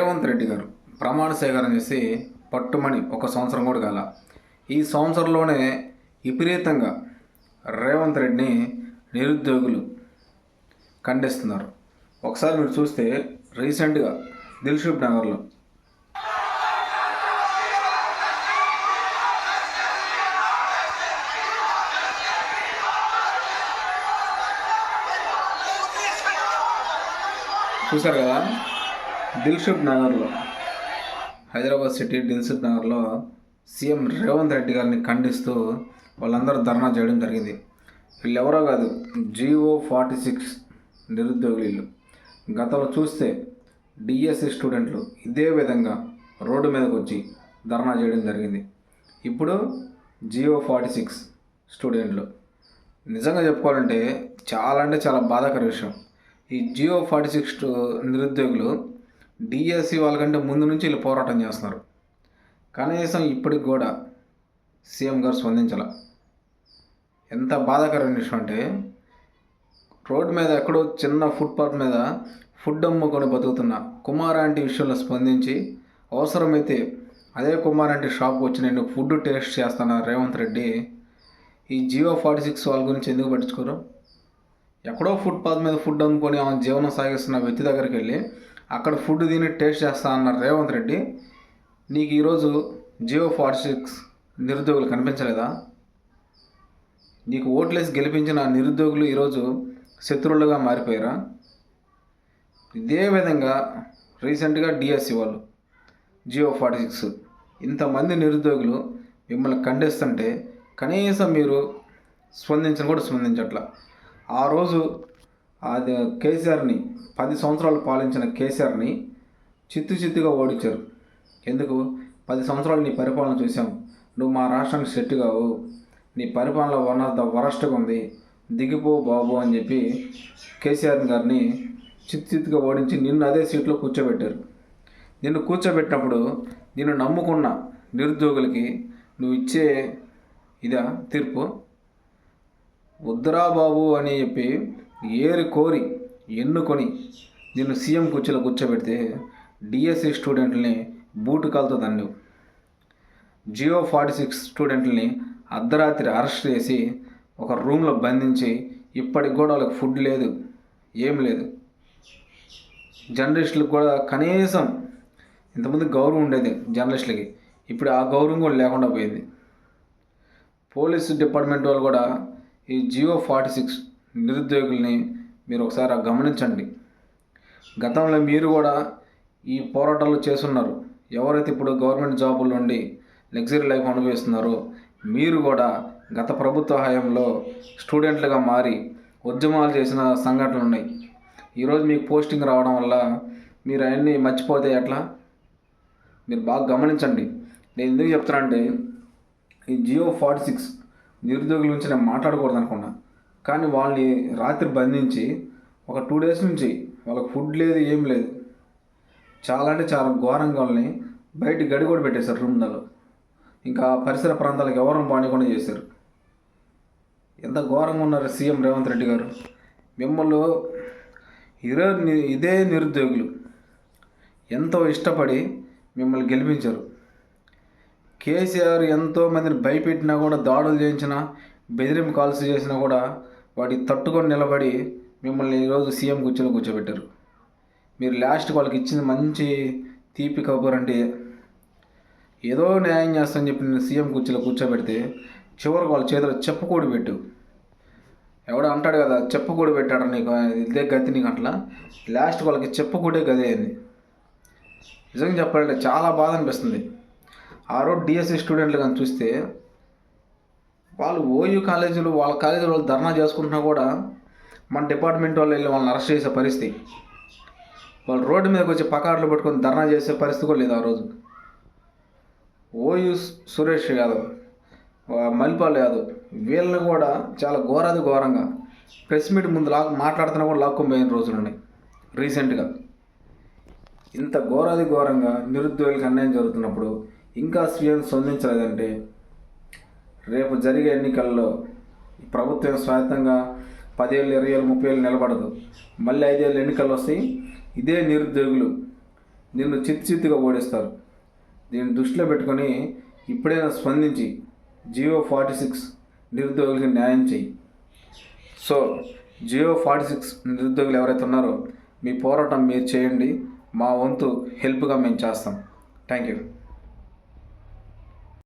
రేవంత్ రెడ్డి గారు ప్రమాణ స్వీకారం చేసి పట్టుమని ఒక సంవత్సరం కూడా కాల. ఈ సంవత్సరంలోనే విపరీతంగా రేవంత్ రెడ్డిని నిరుద్యోగులు ఖండిస్తున్నారు. ఒకసారి మీరు చూస్తే రీసెంట్గా దిల్సుఖ్ నగర్లో చూశారు కదా, దిల్సుఖ్ నగర్లో, హైదరాబాద్ సిటీ దిల్సుఖ్ నగర్లో సీఎం రేవంత్ రెడ్డి గారిని ఖండిస్తూ వాళ్ళందరూ ధర్నా చేయడం జరిగింది. వీళ్ళు ఎవరో కాదు, GO46 నిరుద్యోగులు వీళ్ళు. గతంలో చూస్తే డిఎస్సి స్టూడెంట్లు ఇదే విధంగా రోడ్డు మీదకి వచ్చి ధర్నా చేయడం జరిగింది. ఇప్పుడు GO46 స్టూడెంట్లు నిజంగా చెప్పుకోవాలంటే చాలా బాధాకర విషయం. ఈ GO46 నిరుద్యోగులు డిఎస్సి వాళ్ళకంటే ముందు నుంచి వీళ్ళు పోరాటం చేస్తున్నారు. కనీసం ఇప్పటికి కూడా సీఎం గారు స్పందించాల. ఎంత బాధాకరమైన విషయం అంటే, రోడ్డు మీద ఎక్కడో చిన్న ఫుట్పాత్ మీద ఫుడ్ అమ్ముకొని బతుకుతున్న కుమారాంటి విషయంలో స్పందించి, అవసరమైతే అదే కుమారాంటి షాప్కి వచ్చి నేను ఫుడ్ టేస్ట్ చేస్తాను రేవంత్ రెడ్డి. ఈ GO46 వాళ్ళ గురించి ఎందుకు పట్టించుకోరు? ఎక్కడో ఫుట్పాత్ మీద ఫుడ్ అమ్ముకొని ఆమె జీవనం సాగిస్తున్న వ్యక్తి దగ్గరికి వెళ్ళి అక్కడ ఫుడ్ తిని టేస్ట్ చేస్తా అన్న రేవంత్ రెడ్డి, నీకు ఈరోజు GO46 నిరుద్యోగులు కనిపించలేదా? నీకు ఓట్లేసి గెలిపించిన నిరుద్యోగులు ఈరోజు శత్రువులుగా మారిపోయారా? ఇదే విధంగా రీసెంట్గా డిఎస్సి వాళ్ళు GO46 ఇంతమంది నిరుద్యోగులు మిమ్మల్ని ఖండిస్తుంటే కనీసం మీరు స్పందించట్లా. ఆ రోజు అది కేసీఆర్ని 10 సంవత్సరాలు పాలించిన కేసీఆర్ని చిత్తుగా ఓడించారు. ఎందుకు? 10 సంవత్సరాలు నీ పరిపాలన చూసాం, నువ్వు మా రాష్ట్రానికి సెట్ కావు, నీ పరిపాలన వన్ ఆఫ్ ద వరస్ట్గా ఉంది, దిగిపో బాబు అని చెప్పి కేసీఆర్ గారిని చిత్తుగా ఓడించి నిన్ను అదే సీట్లో కూర్చోబెట్టారు. నిన్ను కూర్చోబెట్టినప్పుడు నిన్ను నమ్ముకున్న నిరుద్యోగులకి నువ్వు ఇచ్చే ఇదా తీర్పు? వద్దురా బాబు అని చెప్పి ఏరి కోరి ఎన్నుకొని నిన్ను సీఎం కుర్చీలో కూర్చోబెడితే డిఎస్సి స్టూడెంట్లని బూటు కాలుతో దండు. GO46 స్టూడెంట్లని అర్ధరాత్రి అరెస్ట్ చేసి ఒక రూమ్లో బంధించి ఇప్పటికి కూడా వాళ్ళకి ఫుడ్ లేదు, ఏం లేదు. జర్నలిస్టులకు కూడా కనీసం ఇంతకుముందు గౌరవం ఉండేది జర్నలిస్టులకి, ఇప్పుడు ఆ గౌరవం కూడా లేకుండా పోయింది. పోలీసు డిపార్ట్మెంట్ వాళ్ళు కూడా ఈ GO46 నిరుద్యోగుల్ని మీరు ఒకసారి గమనించండి. గతంలో మీరు కూడా ఈ పోరాటాలు చేస్తున్నారు. ఎవరైతే ఇప్పుడు గవర్నమెంట్ జాబుల నుండి లగ్జరీ లైఫ్ అనుభవిస్తున్నారో మీరు కూడా గత ప్రభుత్వ హయాంలో స్టూడెంట్లుగా మారి ఉద్యమాలు చేసిన సంఘటనలు ఉన్నాయి. ఈరోజు మీకు పోస్టింగ్ రావడం వల్ల మీరు అవన్నీ మర్చిపోతే ఎట్లా? మీరు బాగా గమనించండి. నేను ఎందుకు చెప్తానంటే, ఈ GO46 నిరుద్యోగుల గురించి నేను మాట్లాడకూడదు అనుకున్నా, కానీ వాళ్ళని రాత్రి బంధించి ఒక 2 days నుంచి వాళ్ళకి ఫుడ్ లేదు, ఏం లేదు. చాలా ఘోరంగా వాళ్ళని బయట గడి కూడా పెట్టేశారు రూమ్లలో. ఇంకా పరిసర ప్రాంతాలకు ఎవరిని బానికుండా చేశారు. ఎంత ఘోరంగా ఉన్నారు సీఎం రేవంత్ రెడ్డి గారు. మిమ్మల్ని ఇదే నిరుద్యోగులు ఎంతో ఇష్టపడి మిమ్మల్ని గెలిపించారు. కేసీఆర్ ఎంతోమందిని భయపెట్టినా కూడా, దాడులు చేయించినా, బెదిరింపు కాల్స్ చేసినా కూడా వాటి తట్టుకొని నిలబడి మిమ్మల్ని ఈరోజు సీఎం కుర్చీలో కూర్చోబెట్టారు. మీరు లాస్ట్కి వాళ్ళకి ఇచ్చింది మంచి తీపి కబుర్ అంటే ఏదో న్యాయం చేస్తానని చెప్పి నేను సీఎం కుర్చీలో కూర్చోబెడితే చివరికి వాళ్ళ చేతిలో చెప్పుకోడి పెట్టు. ఎవడో అంటాడు కదా, చెప్పుకోడి పెట్టాడు నీకు, ఇదే గతి నీకు. అట్లా లాస్ట్ వాళ్ళకి చెప్పుకోడే గదే అయింది. నిజంగా చెప్పాలంటే చాలా బాధ అనిపిస్తుంది. ఆ రోజు డిఎస్సి స్టూడెంట్లు కానీ చూస్తే వాళ్ళు ఓయూ కాలేజీలు వాళ్ళ కాలేజీలో వాళ్ళు ధర్నా చేసుకుంటున్నా కూడా మన డిపార్ట్మెంట్ వాళ్ళు వెళ్ళి వాళ్ళని అరెస్ట్ చేసే పరిస్థితి. వాళ్ళు రోడ్డు మీదకి వచ్చి పకార్లు పెట్టుకొని ధర్నా చేసే పరిస్థితి కూడా లేదు ఆ రోజు. ఓయూ సురేష్ యాదవ్, మల్లిపాల్ యాదవ్ వీళ్ళని కూడా చాలా ఘోరంగా ప్రెస్ మీట్ ముందు మాట్లాడుతున్నా కూడా లాక్కొని రోజులు ఉన్నాయి రీసెంట్గా. ఇంత ఘోరంగా నిరుద్యోగులకు అన్యాయం జరుగుతున్నప్పుడు ఇంకా స్వీయం స్పందించలేదంటే రేపు జరిగే ఎన్నికల్లో ప్రభుత్వం స్వాయత్తంగా 10 ఏళ్ళు 20 ఏళ్ళు 30 ఏళ్ళు నిలబడదు. మళ్ళీ 5 ఏళ్ళు ఎన్నికలు వస్తాయి. ఇదే నిరుద్యోగులు నిన్ను చిత్తుగా ఓడిస్తారు. దీన్ని దృష్టిలో పెట్టుకొని ఇప్పుడైనా స్పందించి జియో 46 నిరుద్యోగులకి న్యాయం చెయ్యి. సో జియో 46 నిరుద్యోగులు ఎవరైతే ఉన్నారో మీ పోరాటం మీరు చేయండి. మా వంతు హెల్ప్గా మేము చేస్తాం. Thank you.